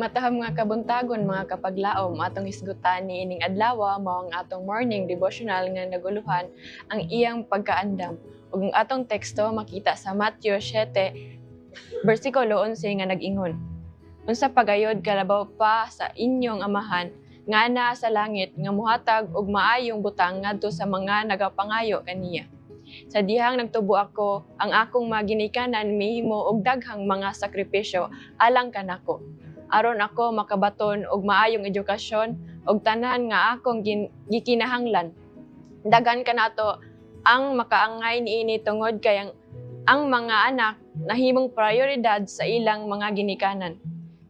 mataham nga kabuntagon mga kapaglaom atong hisgutan ni ining adlaw mao ang atong morning devotional nga naguluhan ang iyang pagkaandam. Ug ang atong teksto makita sa Matthew 7 bersikulo 11 nga nag-ingon. Unsa pagayod kalabaw pa sa inyong amahan nga naa sa langit nga muhatag og maayong butang ngadto sa mga nagapangayo kaniya. Sa dihang nagtubo ako, ang akong maginikanan mihimo og daghang mga sakripisyo alang kanako. Aron ako makabaton og maayong edukasyon og tanan nga akong gikinahanglan. Dagan kanato ang makaangay niini tungod kay ang mga anak nahimong prioridad sa ilang mga ginikanan.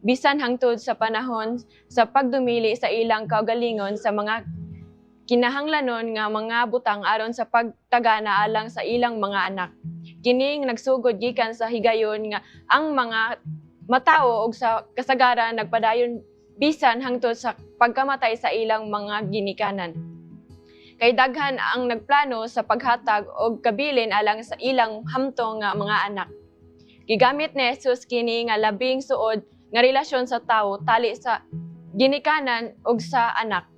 Bisan hangtod sa panahon sa pagdumili sa ilang kaugalingon sa mga kinahanglanon nga mga butang aron sa pagtagana alang sa ilang mga anak. Kining nagsugod gikan sa higayon nga ang mga matawo og sa kasagaran nagpadayon bisan hangtod sa pagkamatay sa ilang mga ginikanan. Kay daghan ang nagplano sa paghatag og kabilin alang sa ilang hamtong nga mga anak. Gigamit ni Jesus kini nga labing suod nga relasyon sa tawo tali sa ginikanan og sa anak.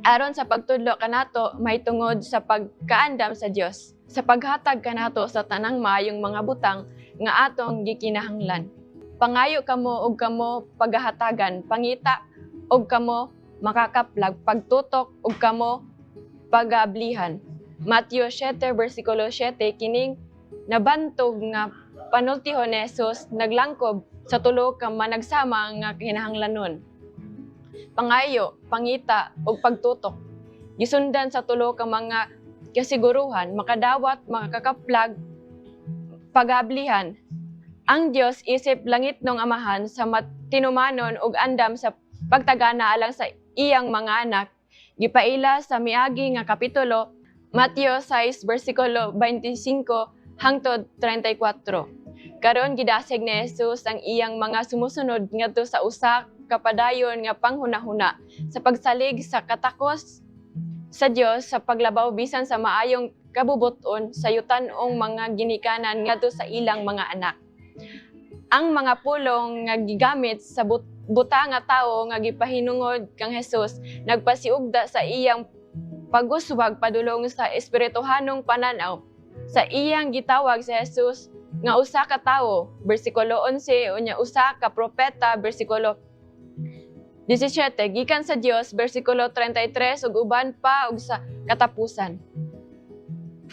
Aron sa pagtudlo kanato may tungod sa pagkaandam sa Dios, sa paghatag kanato sa tanang maayong mga butang nga atong gikinahanglan. Pangayo kamo og kamo paghahatagan, pangita og kamo makakaplag, pagtutok og kamo pagablihan. Matthew 7 bersikulo 7 kining nabantog nga panultihon ni Jesus naglangkob sa tulo ka managsama nga kinahanglanon. Pangayo, pangita ug pagtutok. Gisundan sa tulo ka mga kasiguruhan, makadawat, makakaplag, pagablihan. Ang Dios isip langit nung amahan sa tinumanon ug andam sa pagtagana alang sa iyang mga anak. Gipaila sa miagi nga kapitulo Matthew 6 bersikulo 25 hangtod 34. Karon gidasig ni Jesus ang iyang mga sumusunod ngadto sa usa kapadayon nga panghunahuna sa pagsalig sa katakos sa Dios sa paglabaw bisan sa maayong kabubuton sa yutan-ong mga ginikanan ngadto sa ilang mga anak. Ang mga pulong nga gigamit sa buta nga tawo nga gipahinungod kang Jesus nagpasiugda sa iyang paguswag padulong sa espirituhanong pananaw. Sa iyang gitawag si Jesus nga usa ka tawo bersikulo 11 unya usa ka propeta bersikulo 17 gikan sa Dios bersikulo 33 ug uban pa ug sa katapusan.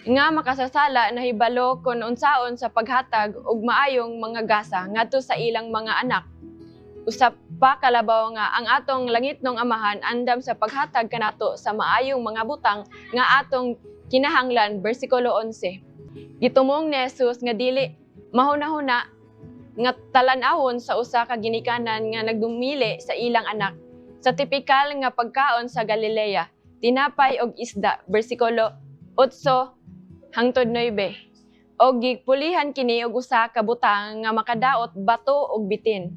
Nga makasasala nahibalo kun unsaon sa paghatag og maayong mga gasa ngadto sa ilang mga anak. Usap pa kalabaw nga ang atong langitnong amahan andam sa paghatag kanato sa maayong mga butang nga atong kinahanglan bersikulo 11. Gitumong ni Jesus nga dili mahuna-huna nga talan-awon sa usa ka ginikanan nga nagdumili sa ilang anak. Sa tipikal nga pagkaon sa Galilea, tinapay og isda, bersikulo 8 hangtod 9. Og gipulihan kini og usa ka butang nga makadaot bato og bitin.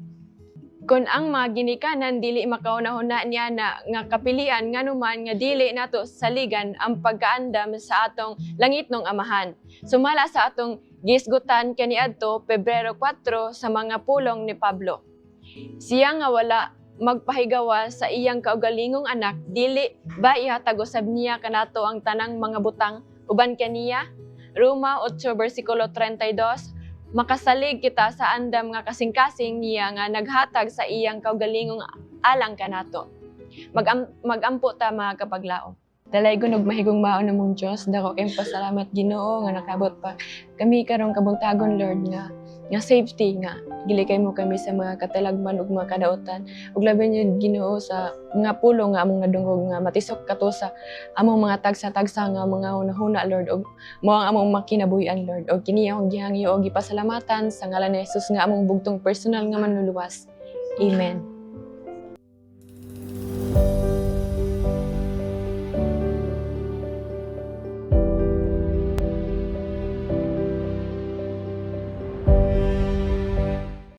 Kun ang mga ginikanan dili makaunahuna niya na nga kapilian nganuman nga dili nato saligan ang pagkaandam sa atong langitnong amahan. Sumala sa atong gisgutan kaniadto Pebrero 4 sa mga pulong ni Pablo. Siya nga wala magpahigawa sa iyang kaugalingong anak, dili ba ihatag usab niya kanato ang tanang mga butang uban kaniya? Roma 8 bersikulo 32. Makasalig kita sa andam nga kasing-kasing niya nga naghatag sa iyang kaugalingong alang kanato. Magampo ta mga kapaglaom. Dalaygon og mahigong maon namong Dios, dako kay pasalamat Ginoo nga nakabot pa kami karong kabuntagon Lord nga safety nga gilikay mo kami sa mga katalagman ug mga kadaotan ug labi niyo Ginoo sa mga pulong nga among nadungog nga matisok kato sa among mga tagsa-tagsa nga mga hunahuna Lord ug mao ang among makinabuhi-an Lord ug kini akong gihangyo og gipasalamatan sa ngalan ni Jesus nga among bugtong personal nga manluluwas. Amen.